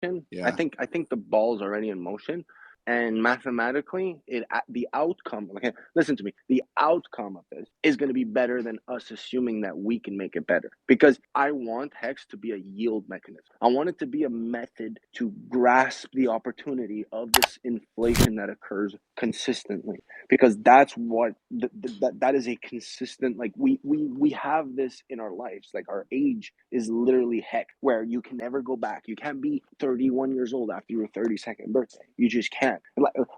I Yeah. think the ball's already in motion, and mathematically, the outcome. Okay, listen to me. The outcome of this is going to be better than us assuming that we can make it better. Because I want Hex to be a yield mechanism. I want it to be a method to grasp the opportunity of this inflation that occurs consistently. Because that's what that is a consistent, like we have this in our lives. Like our age is literally heck, where you can never go back. You can't be 31 years old after your 32nd birthday. You just can't.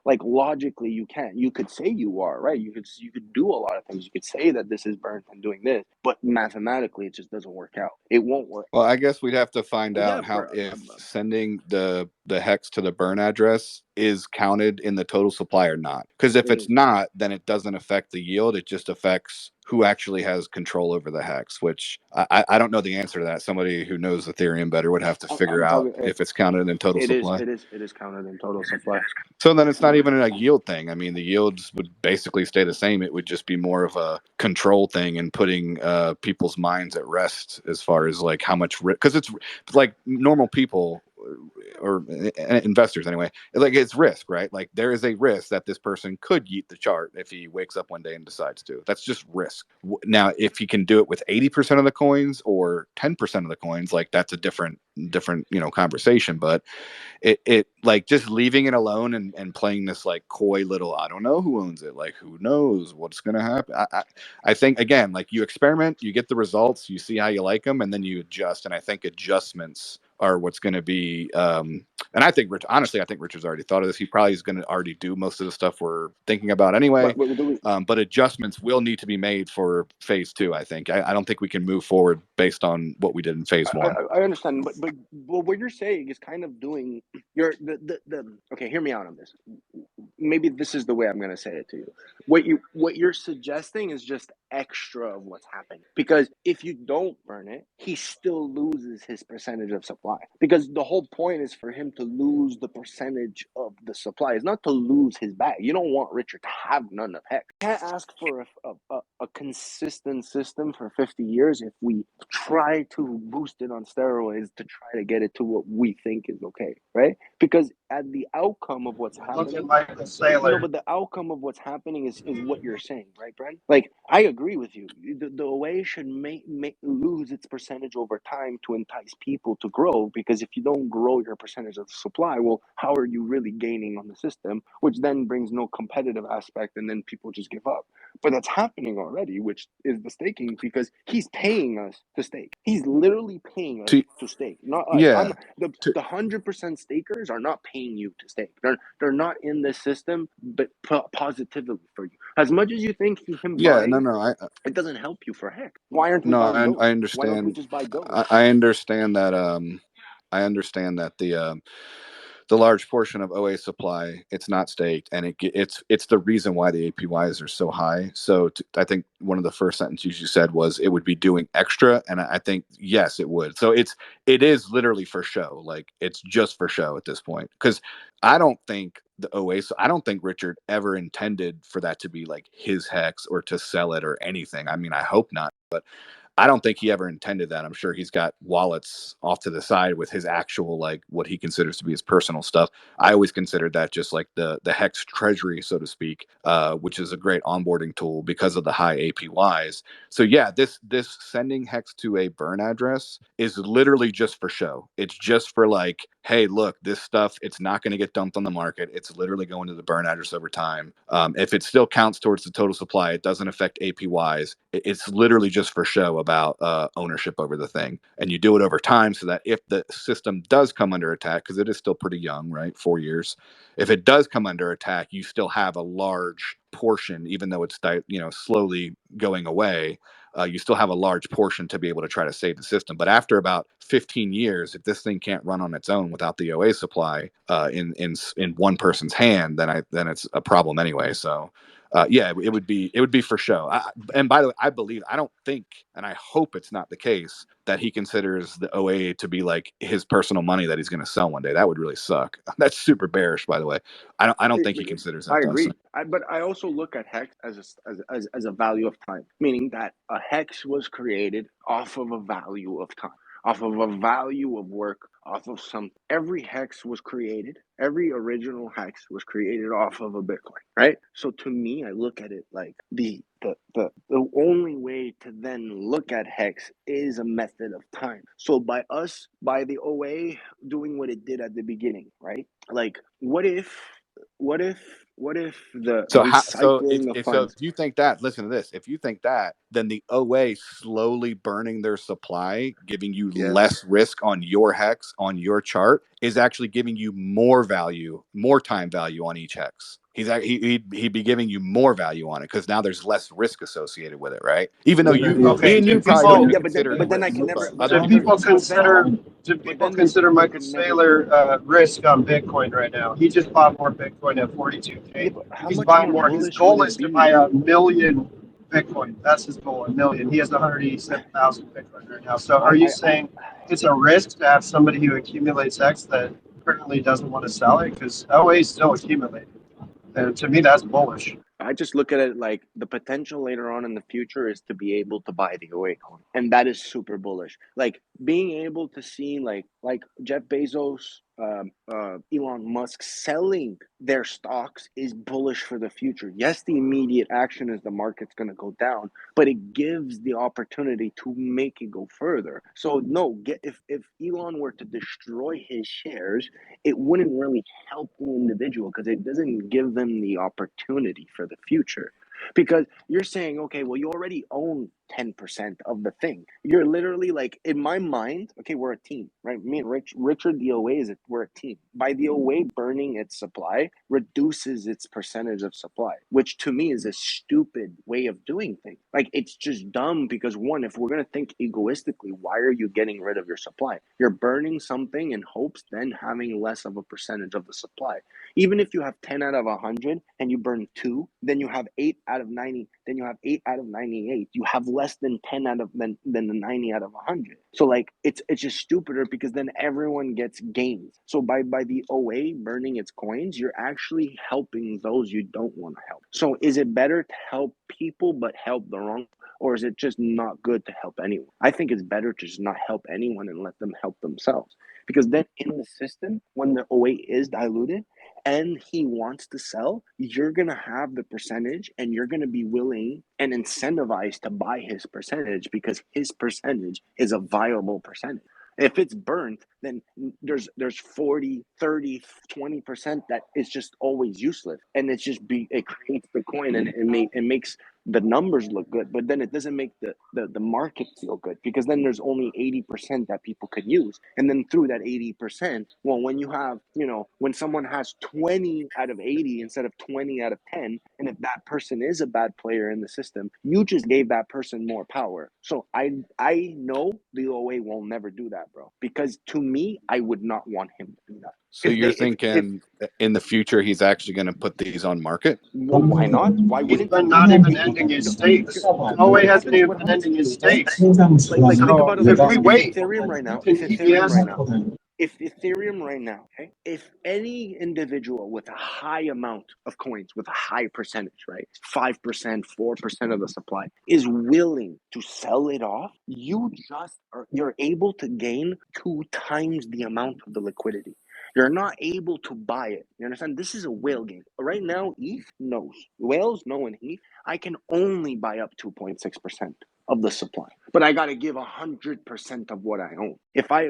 Like logically, you can't. You could say you are, right. You could do a lot of things. You could say that this is burnt and doing this, but mathematically, it just doesn't work out. It won't work. Well, I guess we'd have to find Yeah, out how if sending the hex to the burn address is counted in the total supply or not. Because if it's not, then it doesn't affect the yield. It just affects who actually has control over the hex, which I don't know the answer to that. Somebody who knows Ethereum better would have to figure I'm out talking. if it's counted in total It is. supply. It is counted in total supply. So then it's not even a yield thing. I mean, the yields would basically stay the same. It would just be more of a control thing and putting people's minds at rest as far as like how much, because it's like normal people or investors anyway, like it's risk, right? Like there is a risk that this person could yeet the chart if he wakes up one day and decides to. That's just risk. Now, if he can do it with 80% of the coins or 10% of the coins, like that's a different conversation. But it like just leaving it alone and playing this like coy little, I don't know who owns it, like who knows what's gonna happen. I think again, like you experiment, you get the results, you see how you like them, and then you adjust. And I think adjustments are what's going to be and I think honestly, I think Richard's already thought of this. He probably is going to already do most of the stuff we're thinking about anyway. But adjustments will need to be made for phase 2. I think I don't think we can move forward based on what we did in phase 1. I understand, but what you're saying is kind of doing the okay. Hear me out on this. Maybe this is the way I'm going to say it to you. What you're suggesting is just extra of what's happening, because if you don't burn it, he still loses his percentage of supply, because the whole point is for him to lose the percentage of the supply. It's not to lose his bag. You don't want Richard to have none of heck. You can't ask for a consistent system for 50 years if we try to boost it on steroids to try to get it to what we think is okay, right? Because at the outcome of what's happening, but the outcome of what's happening is what you're saying, right, Brent? Like I agree with you. The OA should make lose its percentage over time to entice people to grow, because if you don't grow your percentage of the supply, well, how are you really gaining on the system? Which then brings no competitive aspect, and then people just give up. But that's happening already, which is the staking, because he's paying us to stake. He's literally paying us to stake, not us. Yeah. The 100% stakers are not paying you to stake. They're not in this system, but positively for you. As much as you think him Yeah. buying, No. it doesn't help you for heck. Why aren't we No. buying I Doge? Why don't we understand. just buy Doge? I understand that. I understand that the large portion of OA supply, it's not staked, and it's the reason why the APYs are so high. So I think one of the first sentences you said was it would be doing extra, and I think yes, it would. So it is literally for show, like it's just for show at this point, because I don't think the OA. So I don't think Richard ever intended for that to be like his hex or to sell it or anything. I mean, I hope not, but I don't think he ever intended that. I'm sure he's got wallets off to the side with his actual, like what he considers to be his personal stuff. I always considered that just like the hex treasury, so to speak, which is a great onboarding tool because of the high APYs. So yeah, this sending hex to a burn address is literally just for show. It's just for like, hey, look, this stuff, it's not going to get dumped on the market. It's literally going to the burn address over time. If it still counts towards the total supply, it doesn't affect APYs. It's literally just for show about ownership over the thing. And you do it over time so that if the system does come under attack, because it is still pretty young, right? 4 years. If it does come under attack, you still have a large portion, even though it's slowly going away. You still have a large portion to be able to try to save the system. But after about 15 years, if this thing can't run on its own without the OA supply in one person's hand, then it's a problem anyway. So yeah, it would be for show. And by the way, I don't think, and I hope it's not the case that he considers the OA to be like his personal money that he's going to sell one day. That would really suck. That's super bearish, by the way. I don't think he considers that. I agree. But I also look at hex as a value of time, meaning that a hex was created off of a value of time. off of a value of work, off of some. Every hex was created. Every original hex was created off of a Bitcoin, right? So to me, I look at it like the only way to then look at hex is a method of time. So by the OA doing what it did at the beginning, right? Like, what if the So recycling of if funds? you think that, listen to this. If you think that, then the OA slowly burning their supply, giving you Yeah. less risk on your hex on your chart, is actually giving you more value, more time value on each hex. He'd be giving you more value on it because now there's less risk associated with it, right? Even though me Okay, and do you probably don't people even Yeah, consider it but then I risk, can never. but But other do then, people people do. but then, consider do but people then there's consider people Michael can never. Saylor risk on Bitcoin right now? He just bought more Bitcoin at Yeah, 42K. but how He's much buying more more. His bullish would goal it is to buy be? 1,000,000 Bitcoin. That's his goal, 1,000,000. He has 187,000 Bitcoin right now. So are you I saying it's a risk to have somebody who accumulates X that currently doesn't want to sell it? Because OA is still accumulating. And to me, that's bullish. I just look at it like the potential later on in the future is to be able to buy the OA coin, and that is super bullish. Like being able to see like Jeff Bezos, Elon Musk selling their stocks is bullish for the future. Yes, the immediate action is the market's going to go down, but it gives the opportunity to make it go further. So no, if Elon were to destroy his shares, it wouldn't really help the individual because it doesn't give them the opportunity for the future. Because you're saying, okay, well, you already own 10% of the thing. You're literally like, in my mind, okay, we're a team, right? Me and Richard, the OA we're a team. By the OA burning its supply reduces its percentage of supply, which to me is a stupid way of doing things. Like, it's just dumb because, one, if we're going to think egoistically, why are you getting rid of your supply? You're burning something in hopes then having less of a percentage of the supply. Even if you have 10 out of 100 and you burn 2, then you have 8 out of 90, then you have 8 out of 98. You have less than 10 out of than the 90 out of 100. So like it's just stupider because then everyone gets gains. So by the OA burning its coins, you're actually helping those you don't want to help. So is it better to help people but help the wrong, or is it just not good to help anyone? I think it's better to just not help anyone and let them help themselves. Because then in the system, when the OA is diluted and he wants to sell, you're going to have the percentage and you're going to be willing and incentivized to buy his percentage because his percentage is a viable percentage. If it's burnt, then there's 40, 30, 20% that is just always useless. And it's just it creates the coin and it makes the numbers look good, but then it doesn't make the market feel good because then there's only 80% that people could use. And then through that 80%, well, when you have, when someone has 20 out of 80 instead of 20 out of 10, and if that person is a bad player in the system, you just gave that person more power. So I know the OA will never do that, bro, because to me, I would not want him to do that. So you're thinking in the future he's actually going to put these on market? Well, why not? Why He's wouldn't he? been not even ending his stakes. OA What hasn't happens? even What been happens? ending his Like, stakes. think So about it if like this. we wait, can If Ethereum right now, okay, if any individual with a high amount of coins, with a high percentage, right, 5%, 4% of the supply, is willing to sell it off, you're able to gain 2 times the amount of the liquidity. You're not able to buy it. You understand? This is a whale game. Right now, ETH knows. Whales know in ETH, I can only buy up 2.6% of the supply. But I gotta give 100% of what I own. If I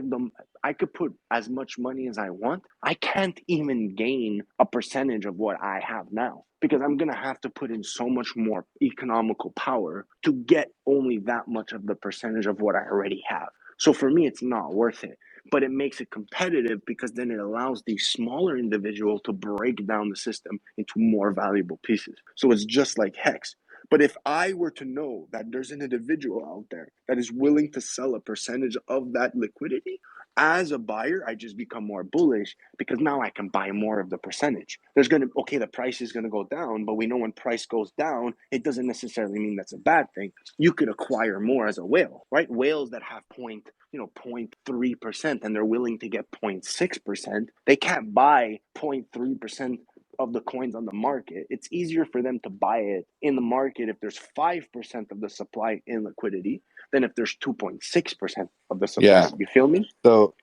could put as much money as I want. I can't even gain a percentage of what I have now because I'm gonna have to put in so much more economical power to get only that much of the percentage of what I already have. So for me, it's not worth it. But it makes it competitive because then it allows the smaller individual to break down the system into more valuable pieces. So it's just like Hex. But if I were to know that there's an individual out there that is willing to sell a percentage of that liquidity, as a buyer, I just become more bullish because now I can buy more of the percentage. The price is gonna go down, but we know when price goes down, it doesn't necessarily mean that's a bad thing. You could acquire more as a whale, right? Whales that have 0.3% and they're willing to get 0.6%, they can't buy 0.3% of the coins on the market. It's easier for them to buy it in the market if there's 5% of the supply in liquidity than if there's 2.6% of the supply. Yeah. You feel me? So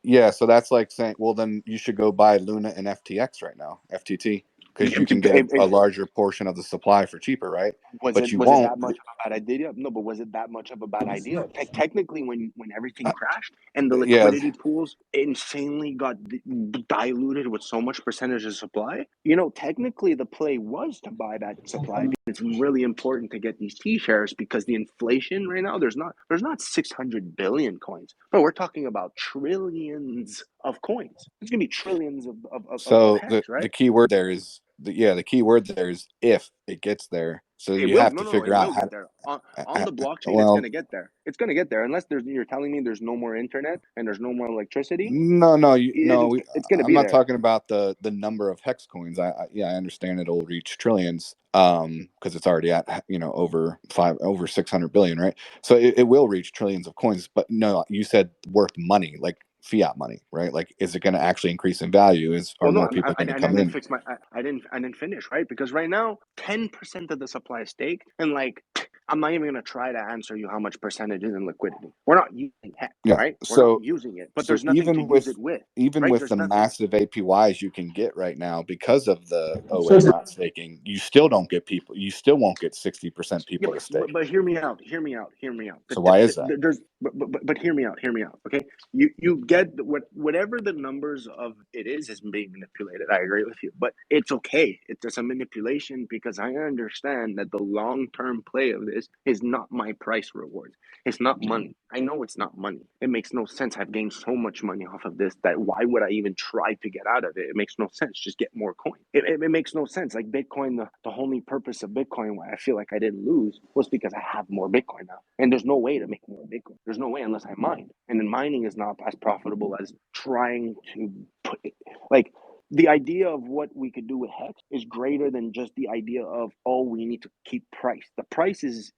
that's like saying, well, then you should go buy Luna and FTX right now, FTT, because you can get a larger portion of the supply for cheaper, right? But you Was it won't. that much of a bad idea? No, but was it that much of a bad idea? Technically, when everything crashed and the liquidity pools insanely got diluted with so much percentage of supply, technically the play was to buy that supply. It's really important to get these T shares because the inflation right now, there's not 600 billion coins, but we're talking about trillions of coins. There's gonna be trillions of So hex, right? the key word there is the key word there is if it gets there. So It you will. have No, to no, no. figure It out will how. get there. On the blockchain, it's Well, gonna get there. It's gonna get there. Unless you're telling me there's no more internet and there's no more electricity. no, It's gonna I'm be not there. talking about the number of hex coins. I understand it'll reach trillions, because it's already at over 600 billion, right? So it will reach trillions of coins. But no, you said worth money, like fiat money, right? Like, is it going to actually increase in value? Are more people going to come in? I didn't finish, right? Because right now, 10% of the supply is staked, and I'm not even gonna try to answer you how much percentage is in liquidity. We're not using hex, right? We're not using it, but there's nothing to use it with. Even right? with There's the nothing. massive APYs you can get right now because of the OA not staking, you still don't get people. You still won't get 60% people to stake. But hear me out. So why is that? There's but hear me out. Okay, you get whatever the numbers of it is being manipulated. I agree with you, but it's okay. It's just a manipulation because I understand that the long term play of this is not my price rewards. It's not money. I know it's not money. It makes no sense. I've gained so much money off of this that why would I even try to get out of it? It makes no sense. Just get more coin. It makes no sense. Like Bitcoin, the only purpose of Bitcoin, why I feel like I didn't lose, was because I have more Bitcoin now. And there's no way to make more Bitcoin. There's no way unless I mine. And then mining is not as profitable as trying to put it. Like, the idea of what we could do with Hex is greater than just the idea of, oh, we need to keep price. The price is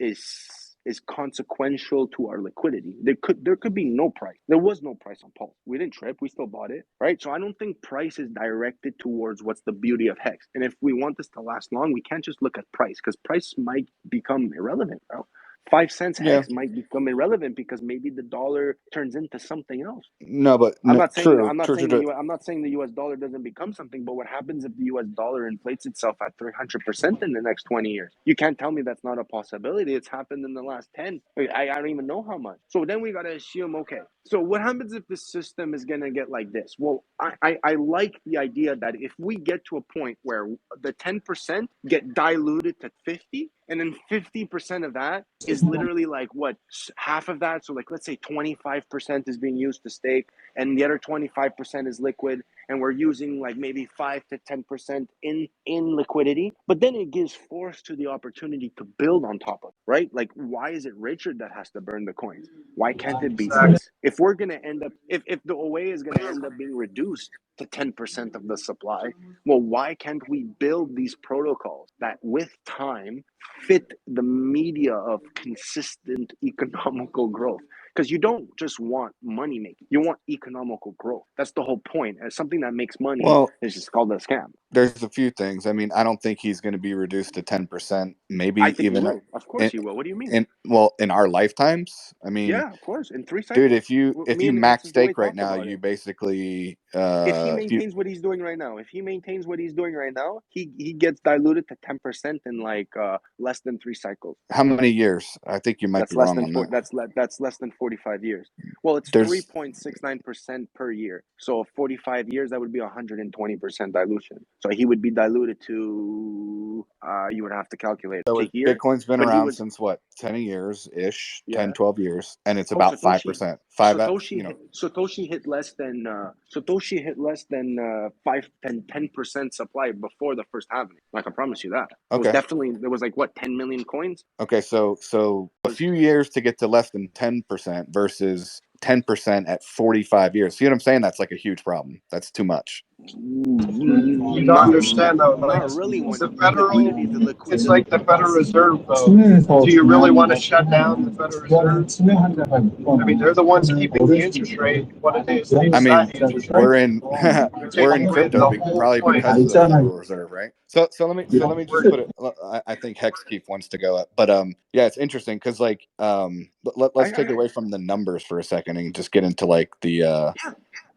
consequential to our liquidity. There could be no price. There was no price on Pulse. We didn't trip. We still bought it, right? So I don't think price is directed towards what's the beauty of Hex. And if we want this to last long, we can't just look at price because price might become irrelevant, bro. 5 cents hex might become irrelevant because maybe the dollar turns into something else. No, but I'm not saying the US dollar doesn't become something, but what happens if the US dollar inflates itself at 300% in the next 20 years? You can't tell me that's not a possibility. It's happened in the last 10. I don't even know how much. So then we got to assume, okay, so what happens if the system is going to get like this? Well, I like the idea that if we get to a point where the 10% get diluted to 50, and then 50% of that is literally like what, half of that. So like, let's say 25% is being used to stake and the other 25% is liquid. And we're using like maybe 5 to 10% in liquidity, but then it gives force to the opportunity to build on top of, right? Like, why is it Richard that has to burn the coins? Why can't it be us? If we're going to end up, if the OA is going to end up being reduced to 10% of the supply, well, why can't we build these protocols that with time fit the media of consistent economical growth? Because you don't just want money making, you want economical growth. That's the whole point. As something that makes money is just called a scam. There's a few things. I mean, I don't think he's going to be reduced to 10%. Maybe I think even he will. Of course he will. What do you mean? In our lifetimes. I mean, yeah, of course, in 3 cycles. Dude, if you max stake right now, you basically if he maintains what he's doing right now, he gets diluted to 10% in like less than 3 cycles. How many years? I think you might be wrong on that. That's less than 45 years. Well, it's 3.69% per year. So 45 years, that would be 120% dilution. So he would be diluted to you would have to calculate so a year. Bitcoin's been around since what, 10 years ish, 10, 12 years, and it's about 5%. Satoshi hit less than 10% supply before the first halving. I can promise you that. Okay. There was like what, 10 million coins? Okay, so a few years to get to less than 10% versus 10% at 45 years. See what I'm saying? That's like a huge problem. That's too much. You don't understand though. Like Not really. When the liquidity, federal, it's like the Federal Reserve though. Do you really want to shut down the Federal Reserve? I mean, they're the ones keeping the interest rate what it is. They I mean, decide the interest rate. we're in You're we're taking in away crypto the whole probably point. because of the Federal Reserve, right? So let me just put it. I think Hexkeep wants to go up, but yeah, it's interesting because like let's take it away from the numbers for a second and just get into like the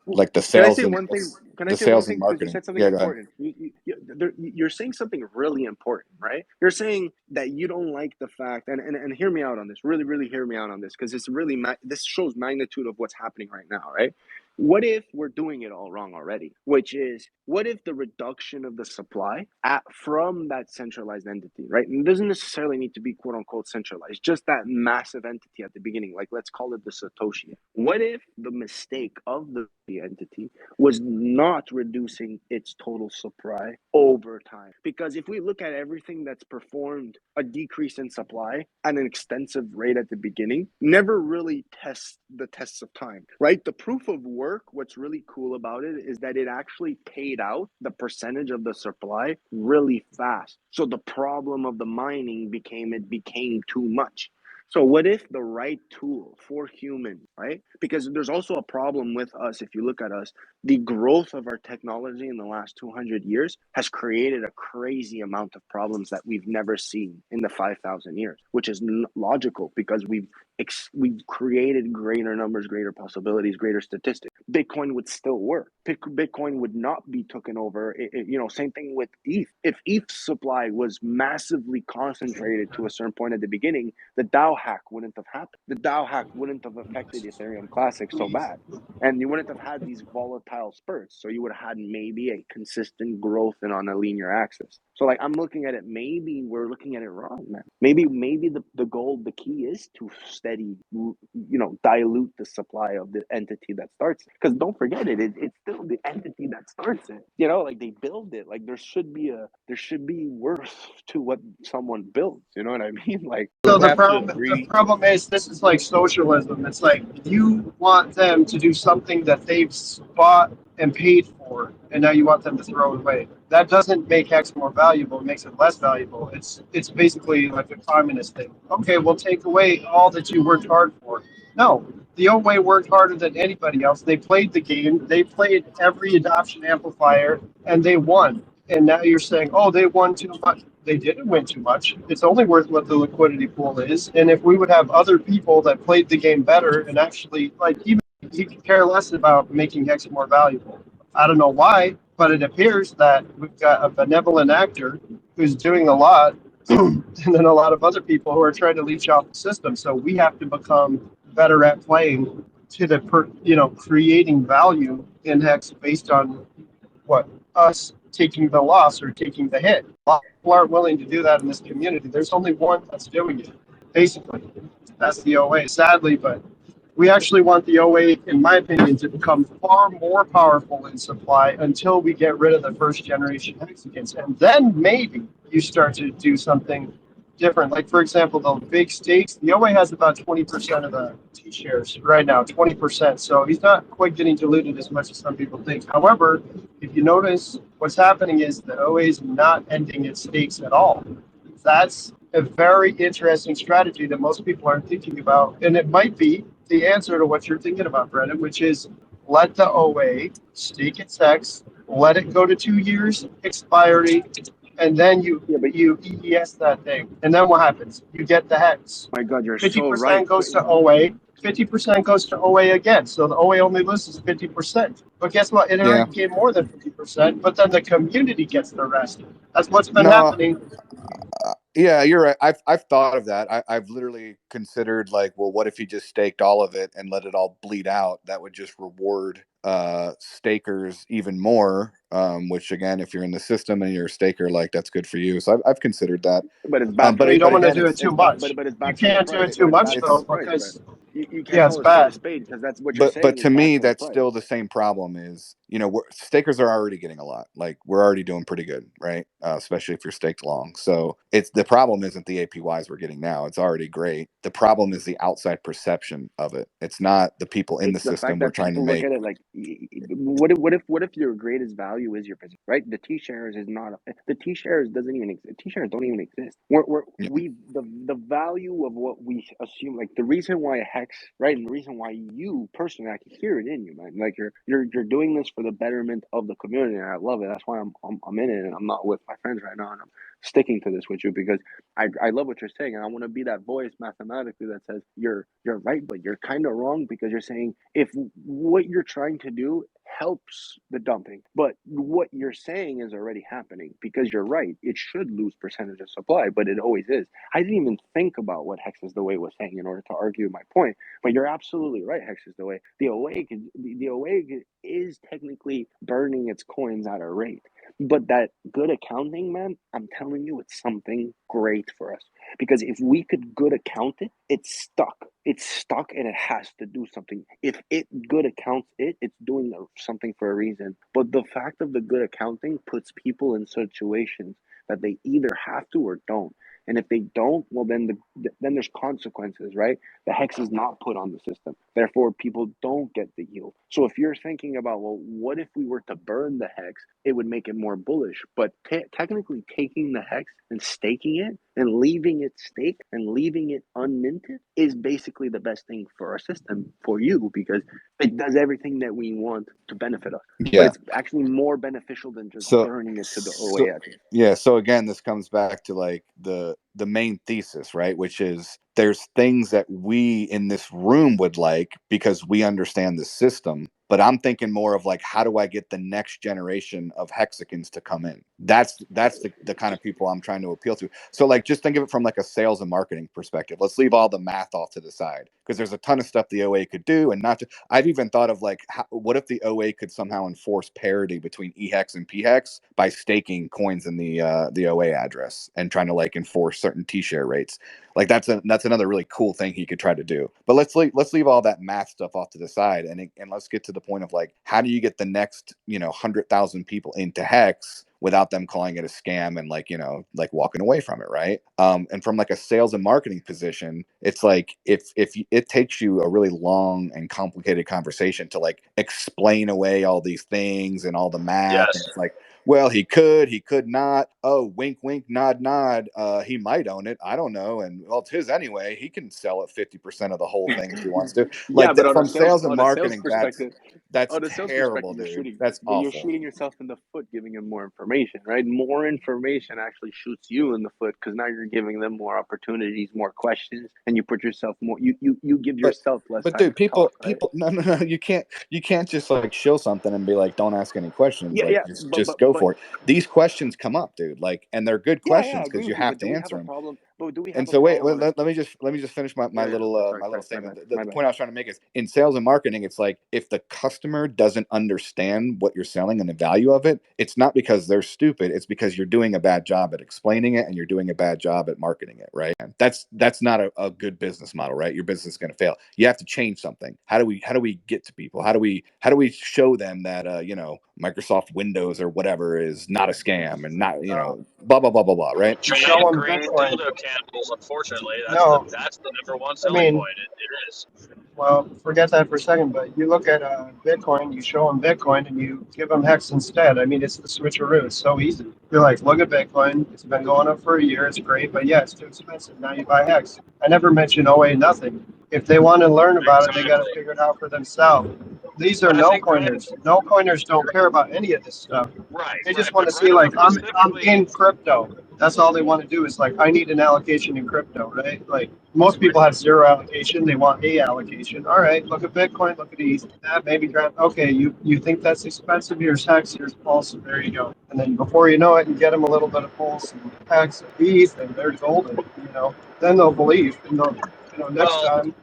like the Can I sales say and one thing? Can I the say one sales and thing? Because you marketing. said something Yeah, go ahead. important. You're saying something really important, right? You're saying that you don't like the fact, and hear me out on this. Really, really hear me out on this, because it's really this shows magnitude of what's happening right now, right? What if we're doing it all wrong already? Which is, what if the reduction of the supply from that centralized entity, right? And it doesn't necessarily need to be quote unquote centralized, just that massive entity at the beginning, like let's call it the Satoshi. What if the mistake of the entity was not reducing its total supply over time? Because if we look at everything that's performed a decrease in supply at an extensive rate at the beginning, never really tests the tests of time, right? The proof of work, what's really cool about it is that it actually paid out the percentage of the supply really fast. So the problem of the mining became too much. So what if the right tool for human, right? Because there's also a problem with us. If you look at us, the growth of our technology in the last 200 years has created a crazy amount of problems that we've never seen in the 5,000 years, which is logical because we've created greater numbers, greater possibilities, greater statistics. Bitcoin would still work. Bitcoin would not be taken over. Same thing with ETH. If ETH's supply was massively concentrated to a certain point at the beginning, the DAO hack wouldn't have happened. The DAO hack wouldn't have affected Ethereum Classic so bad. And you wouldn't have had these volatile spurts. So you would have had maybe a consistent growth and on a linear axis. So like I'm looking at it, maybe we're looking at it wrong, man. Maybe the goal, the key is to steady, dilute the supply of the entity that starts it. Because don't forget it's still the entity that starts it. Like they build it. Like there should be worth to what someone builds. You know what I mean? Like So the Have to problem is this is like socialism. It's like you want them to do something that they've bought and paid for, and now you want them to throw it away. That doesn't make X more valuable. It makes it less valuable. It's basically like a communist thing. Okay, we'll take away all that you worked hard for. No, the OA worked harder than anybody else. They played the game. They played every adoption amplifier, and they won. And now you're saying, oh, they won too much. They didn't win too much. It's only worth what the liquidity pool is. And if we would have other people that played the game better and actually, like, even he could care less about making Hex more valuable. I don't know why, but it appears that we've got a benevolent actor who's doing a lot, and then a lot of other people who are trying to leech off the system. So we have to become better at playing to the creating value in Hex based on what us taking the loss or taking the hit. A lot of people aren't willing to do that in this community. There's only one that's doing it, basically. That's the OA, sadly, but we actually want the OA, in my opinion, to become far more powerful in supply until we get rid of the first generation hexagons. And then maybe you start to do something different. Like, for example, the big stakes, the OA has about 20% of the T shares right now, 20%. So he's not quite getting diluted as much as some people think. However, if you notice, what's happening is the OA is not ending its stakes at all. That's a very interesting strategy that most people aren't thinking about. And it might be the answer to what you're thinking about, Brendan, which is let the OA stake its X, let it go to 2 years expiry, and then you EES that thing. And then what happens? You get the hex. My God, you're 50% so right. goes to OA. 50% goes to OA again. So the OA only loses 50%. But guess what? It already came more than 50%, but then the community gets the rest. That's what's been happening. Yeah, you're right. I've thought of that. I've literally considered like, well, what if you just staked all of it and let it all bleed out? That would just reward stakers even more. Which again, if you're in the system and you're a staker, like that's good for you. So I've considered that. But it's bad. But you don't want to again, do it too much. But it's bad. You can't do it too much though, because you can't Yeah, it's call a spade bad. because that's what you're But saying is to bad me, for the that's price. still the same problem. Is stakers are already getting a lot. Like we're already doing pretty good, right? Especially if you're staked long. So it's the problem isn't the APYs we're getting now. It's already great. The problem is the outside perception of it. It's not the people in the It's the fact system we're that trying to people look make. at it like, what if your greatest value is your business, right? The T shares is not the T shares doesn't even exist. T shares don't even exist. Yeah. The value of what we assume, like the reason why Hex, right, and the reason why you personally, I can hear it in you, man. Like you're doing this for the betterment of the community, and I love it. That's why I'm in it, and I'm not with my friends right now, and I'm sticking to this with you because I love what you're saying, and I want to be that voice mathematically that says you're right, but you're kind of wrong because you're saying if what you're trying to do helps the dumping, but what you're saying is already happening because you're right. It should lose percentage of supply, but it always is. I didn't even think about what Hex is the way was saying in order to argue my point, but you're absolutely right. Hex is the way. The awake is technically burning its coins at a rate. But that good accounting, man, I'm telling you, it's something great for us. Because if we could good account it, it's stuck. It's stuck and it has to do something. If it good accounts it, it's doing something for a reason. But the fact of the good accounting puts people in situations that they either have to or don't. And if they don't, well, then there's consequences, right? The hex is not put on the system. Therefore, people don't get the yield. So if you're thinking about, well, what if we were to burn the hex? It would make it more bullish. But technically taking the hex and staking it and leaving it staked and leaving it unminted is basically the best thing for our system, for you, because it does everything that we want to benefit us. But Yeah. it's actually more beneficial than just So, burning it to the so OA. yeah. So again, this comes back to like the main thesis, right? Which is there's things that we in this room would like because we understand the system. But I'm thinking more of like, how do I get the next generation of hexagons to come in? That's the kind of people I'm trying to appeal to. So like, just think of it from like a sales and marketing perspective. Let's leave all the math off to the side because there's a ton of stuff the OA could do, and not. I've even thought of like, what if the OA could somehow enforce parity between EHEX and PHEX by staking coins in the OA address and trying to like enforce certain T-share rates. Like that's another really cool thing he could try to do. But let's leave all that math stuff off to the side and let's get to the point of like, how do you get the next 100,000 people into Hex without them calling it a scam and like like walking away from it, right? And from like a sales and marketing position, it's like if it takes you a really long and complicated conversation to like explain away all these things and all the math, Yes. and it's like, well, he could not. Oh, wink, wink, nod, nod. He might own it. I don't know. And well, it's his anyway. He can sell it 50% of the whole thing if he wants to. Yeah, Like but from sales and on a sales marketing, perspective, that's on a sales terrible, perspective, dude. That's you're awful. shooting yourself in the foot, giving them more information, right? More information actually shoots you in the foot because now you're giving them more opportunities, more questions, and you put yourself more. You give yourself less But time dude, to talk, right? people, no, you can't just like show something and be like, don't ask any questions. Yeah, Like, yeah, just go for it. These questions come up, dude. Like, and they're good yeah, I questions agree because you with you. have But to do we have answer a them. problem? But do we have And a so wait, problem on a? let me just finish my Yeah, little sorry, little my statement. bad, The my bad. point I was trying to make is in sales and marketing, it's like if the customer doesn't understand what you're selling and the value of it, it's not because they're stupid. It's because you're doing a bad job at explaining it and you're doing a bad job at marketing it, right? That's not a good business model, right? Your business is going to fail. You have to change something. How do we get to people? How do we show them that Microsoft Windows or whatever is not a scam and not blah blah blah blah blah, right? You show Giant them green Bitcoin. dildo candles. Unfortunately, No, that's the number one I selling mean, point. It is. well, forget that for a second, but you look at Bitcoin, you show them Bitcoin, and you give them Hex instead. I mean, it's the switcheroo. It's so easy. You're like, look at Bitcoin. It's been going up for a year. It's great, but yeah, it's too expensive. Now you buy Hex. I never mentioned OA nothing. If they want to learn about it, they got to Exactly. figure it out for themselves. These are But I no think Brandon, coiners. No coiners don't care about any of this stuff. They just right. want But to see Brandon like was I'm specifically in crypto. That's all they want to do is like I need an allocation in crypto, right? Like most people have zero allocation. They want a allocation. All right, look at Bitcoin, look at ETH. Maybe grab. Okay, you think that's expensive? Here's Hex, here's Pulse, and there you go. And then before you know it, you get them a little bit of Pulse and Hex and ETH, and they're golden. Then they'll believe. And they'll, next well. time.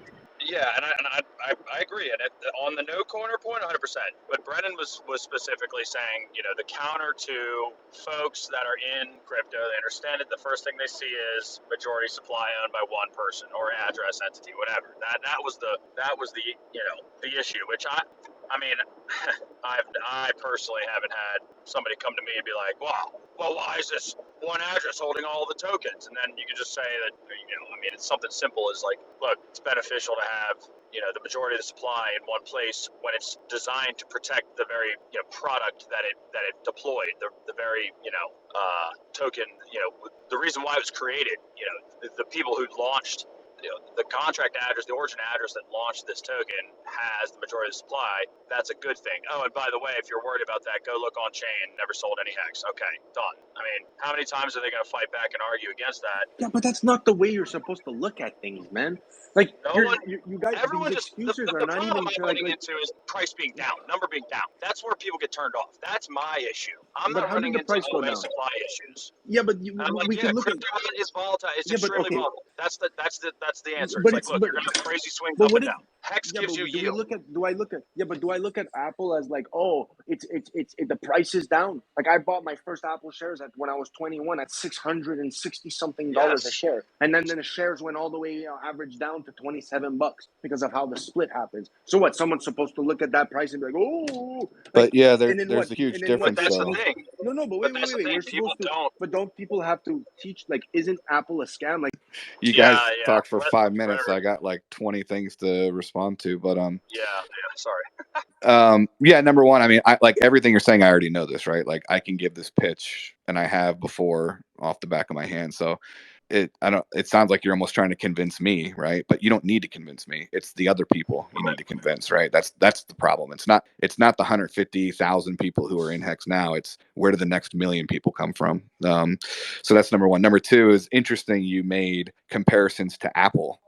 Yeah, and I agree. And on the no corner point, 100%. But Brennan was specifically saying, the counter to folks that are in crypto, they understand it. The first thing they see is majority supply owned by one person or address entity, whatever. That was the the issue. Which I mean, I personally haven't had somebody come to me and be like, wow, well, why is this one address holding all the tokens? And then you can just say that, it's something simple as like, look, it's beneficial to have, the majority of the supply in one place when it's designed to protect the very, product that it deployed, the very, token, the reason why it was created, the people who launched the contract address, the origin address that launched this token has the majority of the supply. That's a good thing. Oh, and by the way, if you're worried about that, go look on chain. Never sold any hex. Okay, done. I mean, how many times are they going to fight back and argue against that? Yeah, but that's not the way you're supposed to look at things, man. Like, you guys, these excuses are not even running into is price being down, number being down. That's where people get turned off. That's my issue. I'm not running into OA supply issues. Yeah, but we can look crypto at is volatile. It's extremely volatile. That's the answer. But It's like, look, you're gonna have crazy swings but up what and if, down. Hex gives you do yield. I look at Apple as like, oh, it's the price is down. Like, I bought my first Apple shares when I was 21 at $660 something a share, and then the shares went all the way average down to $27 because of how the split happens. So what? Someone's supposed to look at that price and be like, oh, But yeah, there's a huge difference. But that's though. the thing. No, but wait. We're supposed to. But don't people have to teach? Like, isn't Apple a scam? Like, you guys talked for 5 minutes. I got like 20 things to respond to, but sorry. Yeah, number one, I mean, I like everything you're saying. I already know this, right? Like, I can give this pitch, and I have before off the back of my hand. So it sounds like you're almost trying to convince me, right? But you don't need to convince me. It's the other people you need to convince, right? That's the problem. It's not the 150,000 people who are in Hex now. It's where do the next million people come from? So that's number one. Number two is interesting. You made comparisons to Apple.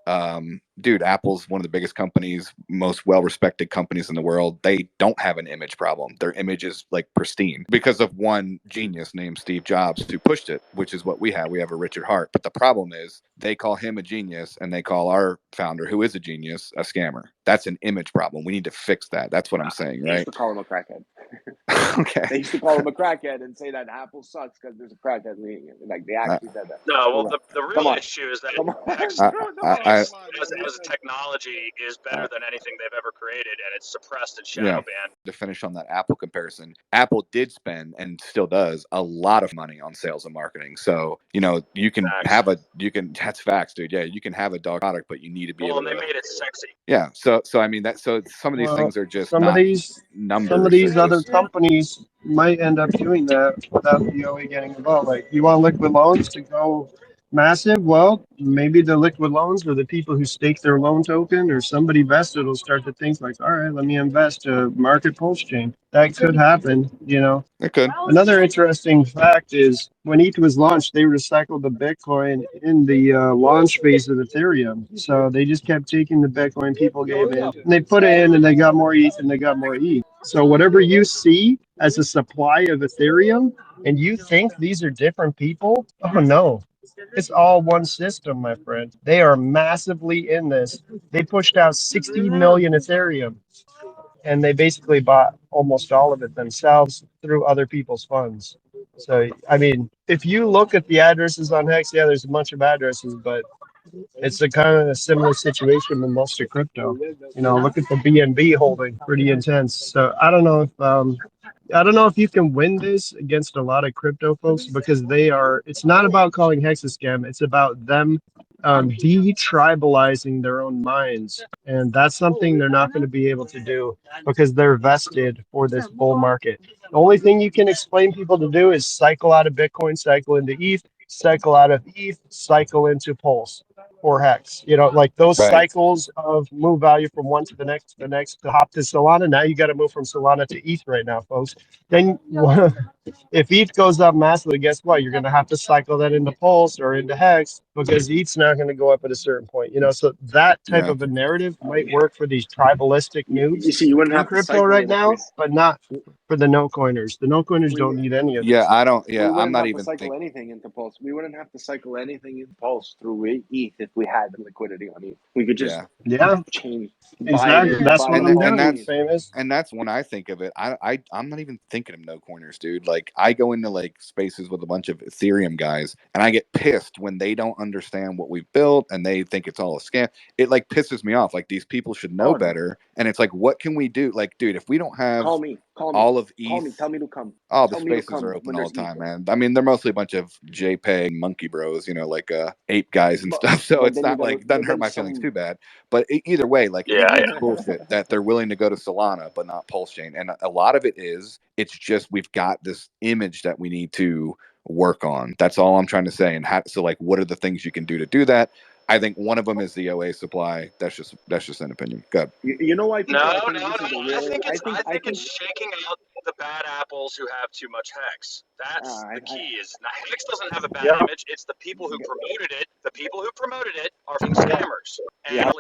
Dude, Apple's one of the biggest companies, most well-respected companies in the world. They don't have an image problem. Their image is like pristine because of one genius named Steve Jobs who pushed it, which is what we have. We have a Richard Hart. But the problem is they call him a genius and they call our founder, who is a genius, a scammer. That's an image problem. We need to fix that. That's what I'm saying, right? They used to call him a crackhead. Okay. They used to call him a crackhead and say that Apple sucks because there's a crackhead leading it. Like, they actually said that. No, well, the real issue is that Hex as a technology is better than anything they've ever created, and it's suppressed and shadow banned. To finish on that Apple comparison, Apple did spend and still does a lot of money on sales and marketing. So, you can that's facts, dude. Yeah, you can have a dog product, but you need to be able to. Well, and they made it sexy. Yeah. So I mean, so some of these things are just some of these numbers. Some of these other companies might end up doing that without the OE getting involved. Like, you want liquid loans to go massive? Well, maybe the liquid loans or the people who stake their loan token or somebody vested will start to think like, all right, let me invest to market Pulsechain. That could happen, It could. Another interesting fact is when ETH was launched, they recycled the Bitcoin in the launch phase of Ethereum. So they just kept taking the Bitcoin people gave in, and they put it in, and they got more ETH, and they got more ETH. So whatever you see as a supply of Ethereum, and you think these are different people, oh no. It's all one system, my friend. They are massively in this. They pushed out 60 million Ethereum, and they basically bought almost all of it themselves through other people's funds. So, I mean, if you look at the addresses on Hex, yeah, there's a bunch of addresses, but it's a kind of a similar situation with most of crypto. Look at the BNB holding, pretty intense. So I don't know if you can win this against a lot of crypto folks because it's not about calling Hex a scam. It's about them de-tribalizing their own minds. And that's something they're not going to be able to do because they're vested for this bull market. The only thing you can explain people to do is cycle out of Bitcoin, cycle into ETH, cycle out of ETH, cycle into Pulse or Hex. Like those cycles of move value from one to the next to hop to Solana. Now you got to move from Solana to ETH right now, folks. Then if ETH goes up massively, guess what? You're going to have to cycle that into Pulse or into Hex because ETH's not going to go up at a certain point. So that type Yeah. of a narrative might work for these tribalistic You noobs see, you wouldn't in have to crypto cycle right it if we now, but not for the no coiners. The no coiners we don't need any of Yeah, this. I don't. we Yeah, I'm wouldn't not have to even cycle think. anything into Pulse. We wouldn't have to cycle anything in Pulse through ETH if we had the liquidity on ETH. We could just Yeah, Yeah, change, exactly. That's what buy I'm them all and on doing, ETH. that's famous. and that's when I think of it. I'm not even thinking of no corners, dude. Like I go into like spaces with a bunch of Ethereum guys, and I get pissed when they don't understand what we've built and they think it's all a scam. It like pisses me off. Like these people should know Oh no! better, and it's like, what can we do? Like, dude, if we don't have Call me, all of call me. ETH. Tell me to come. Oh, the Tell me to spaces are come open when all there's the ETH time, there. man. I mean, they're mostly a bunch of JPEG monkey bros, like ape guys and But stuff. So but it's then you not gotta. like doesn't But hurt then my feelings some. too bad. But either way, like Yeah, it's yeah. bullshit that they're willing to go to Solana but not Pulsechain, and a lot of it is it's just we've got this image that we need to work on. That's all I'm trying to say. And so like, what are the things you can do to do that? I think one of them is the OA supply. That's just an opinion. Good. You know why No, people? I no, think no. this is the real. I think it's shaking out the bad apples who have too much hex. That's the I key. Is not, hex doesn't have a bad Yeah, image. It's the people who promoted it. The people who promoted it are fucking scammers. yeah. And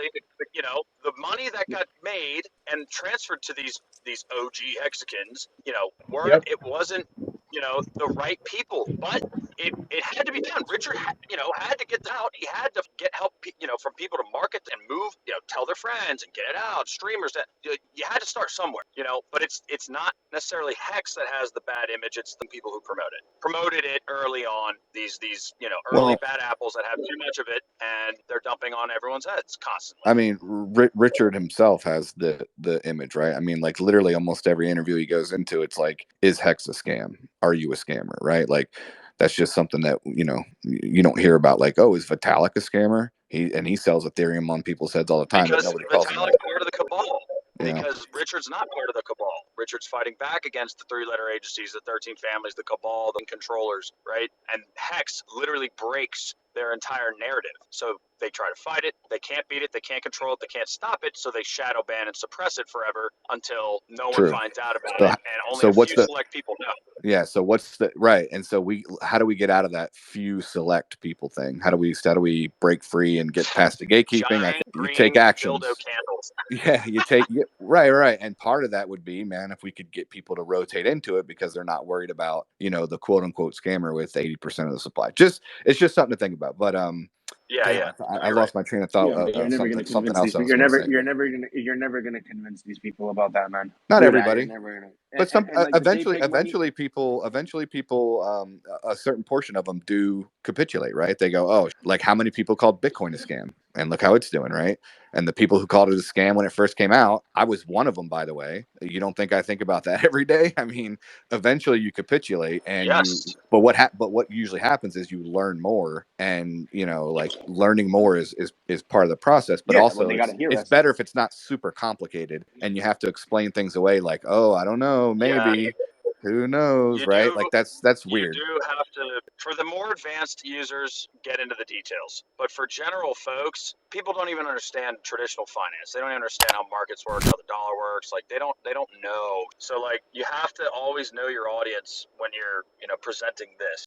the money that got made and transferred to these OG hexagons, weren't yep, it wasn't the right people, but it had to be done. Richard, had to get out. He had to get help, from people to market and move, tell their friends and get it out. Streamers that you had to start somewhere, But it's not necessarily Hex that has the bad image. It's the people who promoted it early on. These early Well, bad apples that have too much of it, and they're dumping on everyone's heads constantly. I mean, Richard himself has the image, right? I mean, like literally almost every interview he goes into, it's like, is Hex a scam? Are you a scammer? Right? Like that's just something that you don't hear about. Like, oh, is Vitalik a scammer? He sells Ethereum on people's heads all the time, but Because nobody calls him Vitalik's that. part of the cabal. Yeah, Because Richard's not part of the cabal. Richard's fighting back against the three-letter agencies, the 13 families, the cabal, the controllers, right? And Hex literally breaks their entire narrative. So they try to fight it. They can't beat it. They can't control it. They can't stop it. So they shadow ban and suppress it forever until no one true. finds out about So it, and only so a what's few the select people know. yeah? So what's the right? And so how do we get out of that few select people thing? How do we break free and get past the gatekeeping? I Giant think you take green dildo actions. candles. Yeah, right. And part of that would be, man, if we could get people to rotate into it because they're not worried about, the quote unquote scammer with 80% of the supply. It's just something to think about. But Yeah, damn, yeah. No, I you're right. lost my train of thought Yeah, but you're of never gonna something convince else these I people. was going to say. You're never gonna convince these people about that, man. Not Do that. You're everybody, never gonna. but And like the JPEG money. eventually people, a certain portion of them do capitulate, right? They go, oh, like how many people called Bitcoin a scam, and look how it's doing, right? And the people who called it a scam when it first came out, I was one of them, by the way. You don't think I think about that every day? I mean, eventually you capitulate, and Yes. but what usually happens is you learn more, and like learning more is part of the process. But Yeah, well, also, they gotta hear it's us. better if it's not super complicated, and you have to explain things away, like, oh, I don't know, Yeah. maybe, who knows, You right? do. Like that's You weird. do have to, for the more advanced users, get into the details. But for general folks, people don't even understand traditional finance. They don't even understand how markets work, how the dollar works. Like they don't know. So like you have to always know your audience when you're, presenting this.